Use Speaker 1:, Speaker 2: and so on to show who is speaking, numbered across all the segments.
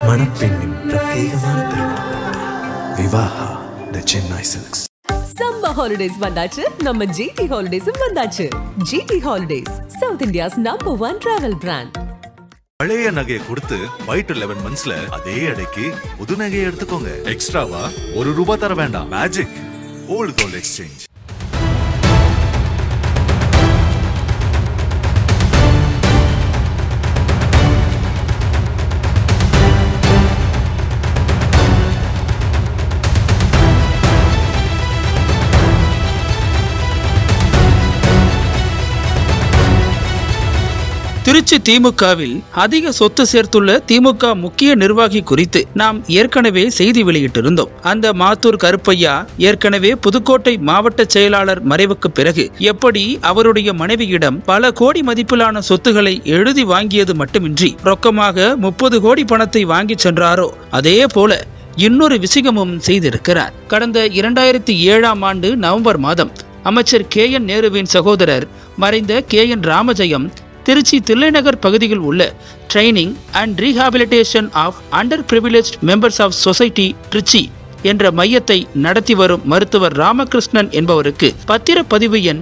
Speaker 1: மணப்பெண்ணின் பிரத்யேகமான திருமணம் Vivaha the Chennai Silks.
Speaker 2: Summer holidays வந்தாச்சு, நம்ம ஜிடி ஹாலிடேஸும் வந்தாச்சு. GT holidays, South India's number 1 travel brand.
Speaker 3: பழைய நகையை கொடுத்து பை டு 11 monthsல அதே அடைக்கு புது நகையை எடுத்துக்கோங்க. எக்ஸ்ட்ராவா ₹1 தர வேண்டாம். Magic old gold exchange.
Speaker 4: Trichy திமுகவில் அதிக சொத்து சேர்த்துள்ள திமுக முக்கிய நிர்வாகி குறித்து நாம் ஏற்கனவே செய்தி வெளியிட்டிருந்தோம். அந்த மாத்தூர் கருப்பையா ஏற்கனவே புதுக்கோட்டை மாவட்ட செயலாளர் மறைவுக்கு பிறகு எப்படி அவருடைய மனைவியிடம் பல கோடி மதிப்பிலான சொத்துக்களை எழுதி வாங்கியது மட்டுமின்றி ரொக்கமாக 30 கோடி பணத்தை வாங்கி சென்றாரோ அதே போல இன்னொரு விஷயமும் செய்திருக்கிறார். கடந்த 2007ஆம் ஆண்டு நவம்பர் மாதம் அமைச்சர் KN நேருவின் சகோதரர் மறைந்த KN ராமஜெயம் திருச்சி தில்லைநகர் பகுதியில் உள்ள training and rehabilitation of underprivileged members of society Tiruchi என்ற மையத்தை நடத்தி வரும் மருத்துவர் ராமகிருஷ்ணன் என்பவருக்கு பத்திரப்பதிவு எண்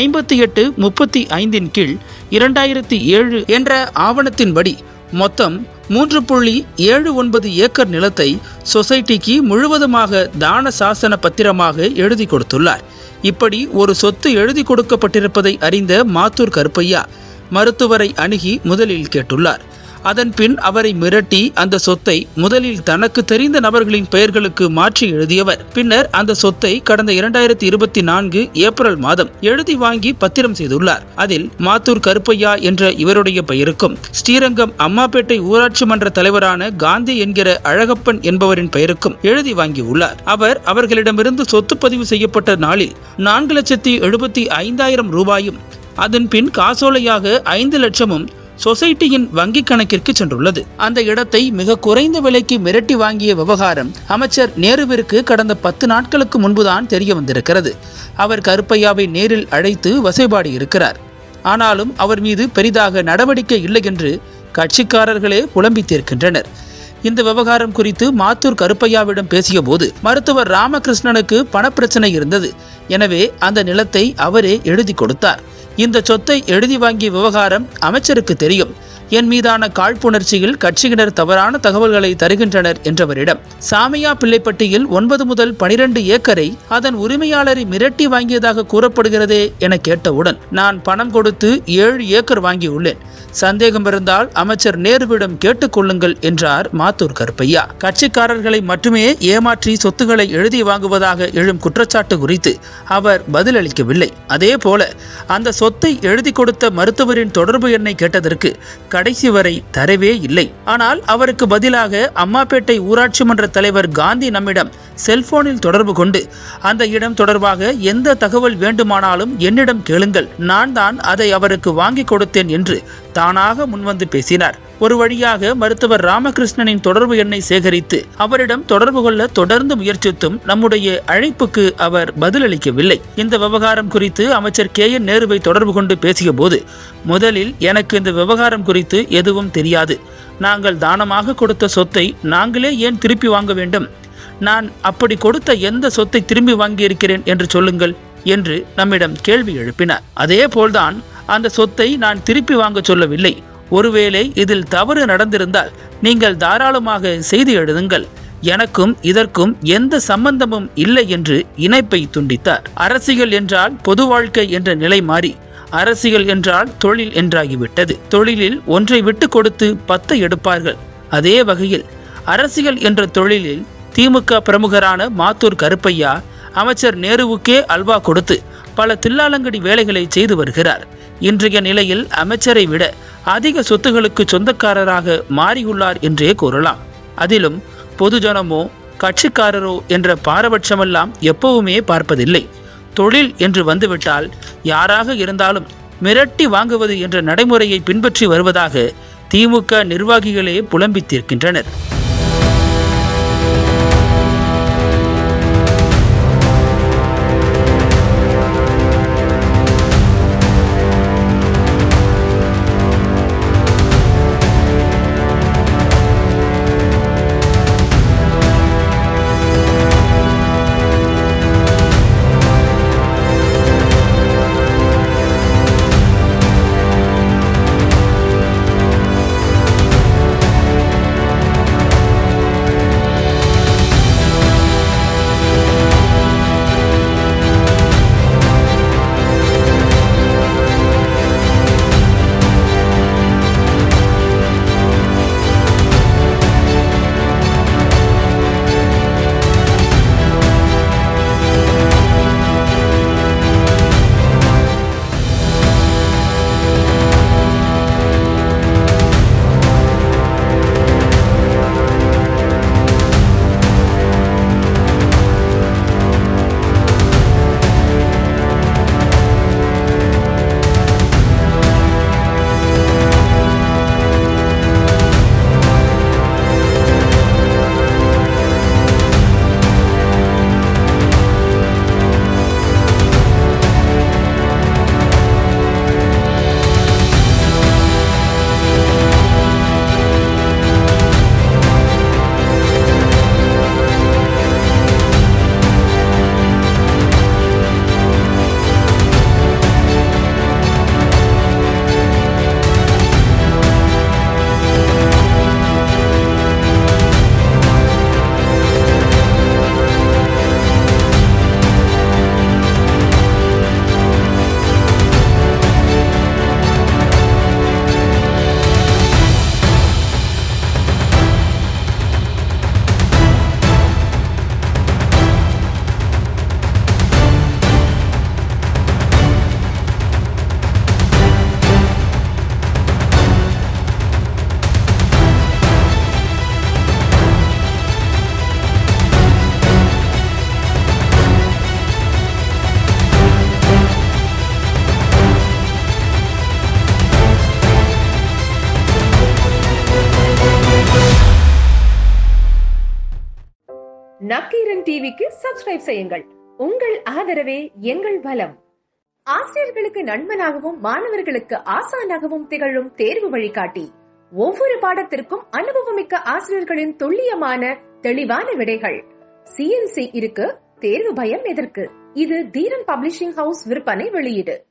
Speaker 4: 5835 கீழ் 2007 என்ற ஆவணத்தின்படி மொத்தம் 3.79 ஏக்கர் நிலத்தை சொசைட்டிக்கு முழுவதுமாக தான சாசன பத்திரமாக எழுதி கொடுத்துள்ளார். இப்படி ஒரு சொத்து எழுதி கொடுக்கப்பட்டிருப்பதை அறிந்த மாத்தூர் கருப்பையா மருத்துவரை அணுகி முதலில் கேட்டுள்ளார். அதன் பின் அவரை மிரட்டி அந்த சொத்தை முதலில் தனக்கு தெரிந்த நபர்களின் பெயர்களுக்கு மாற்றி எழுதியவர் பின்னர் அந்த சொத்தை கடந்த 2024 ஏப்ரல் மாதம் எழுதி வாங்கி பத்திரம் செய்துள்ளார். அதில் மாத்தூர் கருப்பையா என்ற இவருடைய பெயருக்கும் ஸ்ரீரங்கம் அம்மாப்பேட்டை ஊராட்சி மன்ற தலைவரான காந்தி என்கிற அழகப்பன் என்பவரின் பெயருக்கும் எழுதி வாங்கியுள்ளார். அவர்களிடமிருந்து சொத்து பதிவு செய்யப்பட்ட நாளில் 4,75,000 ரூபாயும் அதன் பின் காசோலையாக 5 லட்சமும் சொசைட்டியின் வங்கி கணக்கிற்கு சென்றுள்ளது. அந்த இடத்தை மிக குறைந்த விலைக்கு மிரட்டி வாங்கிய விவகாரம் அமைச்சர் நேருவிற்கு கடந்த 10 நாட்களுக்கு முன்புதான் தெரிய வந்திருக்கிறது. அவர் கருப்பையாவை நேரில் அழைத்து வசைபாடி இருக்கிறார். ஆனாலும் அவர் மீது பெரிதாக நடவடிக்கை இல்லை என்று கட்சிக்காரர்களே புலம்பி தீர்க்கின்றனர். இந்த விவகாரம் குறித்து மாத்தூர் கருப்பையாவிடம் பேசிய போது மருத்துவர் ராமகிருஷ்ணனுக்கு பணப்பிரச்சனை இருந்தது. எனவே அந்த நிலத்தை அவரே எழுதி கொடுத்தார். இந்த சொத்தை எழுதி வாங்கிய விவகாரம் அமைச்சருக்கு தெரியும். என் மீதான காழ்ப்புணர்ச்சியில் கட்சியினர் தவறான தகவல்களை தருகின்றனர் என்றவரிடம் சாமியா பிள்ளைப்பட்டியில் 9 முதல் 12 ஏக்கரை அதன் உரிமையாளரை மிரட்டி வாங்கியதாக கூறப்படுகிறதே என கேட்டவுடன் நான் பணம் கொடுத்து 7 ஏக்கர் வாங்கியுள்ளேன். சந்தேகம் இருந்தால் அமைச்சர் நேருவிடம் கேட்டுக்கொள்ளுங்கள் என்றார் மாத்தூர் கருப்பையா. கட்சிக்காரர்களை மட்டுமே ஏமாற்றி சொத்துக்களை எழுதி வாங்குவதாக எழும் குற்றச்சாட்டு குறித்து அவர் பதிலளிக்கவில்லை. அதே போல அந்த சொத்தை எழுதி கொடுத்த மருத்துவரின் தொடர்பு எண்ணை கேட்டதற்கு கடைசி வரை தரவே இல்லை. ஆனால் அவருக்கு பதிலாக அம்மாப்பேட்டை ஊராட்சி மன்ற தலைவர் காந்தி நம்மிடம் செல்போனில் தொடர்பு கொண்டு அந்த இடம் தொடர்பாக எந்த தகவல் வேண்டுமானாலும் என்னிடம் கேளுங்கள், நான் தான் அதை அவருக்கு வாங்கி கொடுத்தேன் என்று தானாக முன்வந்து பேசினார். ஒரு வழியாக மருத்துவர் ராமகிருஷ்ணனின் தொடர்பு எண்ணை சேகரித்து அவரிடம் தொடர்பு கொள்ள தொடர்ந்து முயற்சித்தும் நம்முடைய அழைப்புக்கு அவர் பதிலளிக்கவில்லை. இந்த விவகாரம் குறித்து அமைச்சர் KN நேருவை தொடர்பு கொண்டு பேசிய போது முதலில் எனக்கு இந்த விவகாரம் குறித்து எதுவும் தெரியாது. நாங்கள் தானமாக கொடுத்த சொத்தை நாங்களே ஏன் திருப்பி வாங்க வேண்டும்? நான் அப்படி கொடுத்த எந்த சொத்தை திரும்பி வாங்கியிருக்கிறேன் என்று சொல்லுங்கள் என்று நம்மிடம் கேள்வி எழுப்பினார். அதே போல்தான் அந்த சொத்தை நான் திருப்பி வாங்க சொல்லவில்லை. ஒருவேளை இதில் தவறு நடந்திருந்தால் நீங்கள் தாராளமாக செய்தி எழுதுங்கள், எனக்கும் இதற்கும் எந்த சம்பந்தமும் இல்லை என்று இணைப்பை துண்டித்தார். அரசியல் என்றால் பொது வாழ்க்கை என்ற நிலை மாறி அரசியல் என்றால் தொழில் என்றாகிவிட்டது. தொழிலில் ஒன்றை விட்டு கொடுத்து 10 எடுப்பார்கள். அதே வகையில் அரசியல் என்ற தொழிலில் திமுக பிரமுகரான மாத்தூர் கருப்பையா அமைச்சர் நேருவுக்கே அல்வா கொடுத்து பல தில்லாலங்கடி வேலைகளை செய்து வருகிறார். இன்றைய நிலையில் அமைச்சரை விட அதிக சொத்துகளுக்கு சொந்தக்காரராக மாறியுள்ளார் என்றே கூறலாம். அதிலும் பொதுஜனமோ கட்சிக்காரரோ என்ற பாரபட்சமெல்லாம் எப்பவுமே பார்ப்பதில்லை. தொழில் என்று வந்துவிட்டால் யாராக இருந்தாலும் மிரட்டி வாங்குவது என்ற நடைமுறையை பின்பற்றி வருவதாக திமுக நிர்வாகிகளே புலம்பித்திருக்கின்றனர்.
Speaker 5: நக்கீரன் டிவிக்கு சப்ஸ்கிரைப் செய்யுங்கள். உங்கள் ஆதரவே எங்கள் பலம். ஆசிரியர்களுக்கு நண்பனாகவும் மாணவர்களுக்கு ஆசானாகவும் திகழும் தேர்வு வழிகாட்டி. ஒவ்வொரு பாடத்திற்கும் அனுபவமிக்க ஆசிரியர்களின் துல்லியமான தெளிவான விடைகள். CNC இருக்கு, தேர்வு பயம் எதற்கு? இது தீரன் பப்ளிஷிங் ஹவுஸ் விற்பனை வெளியீடு.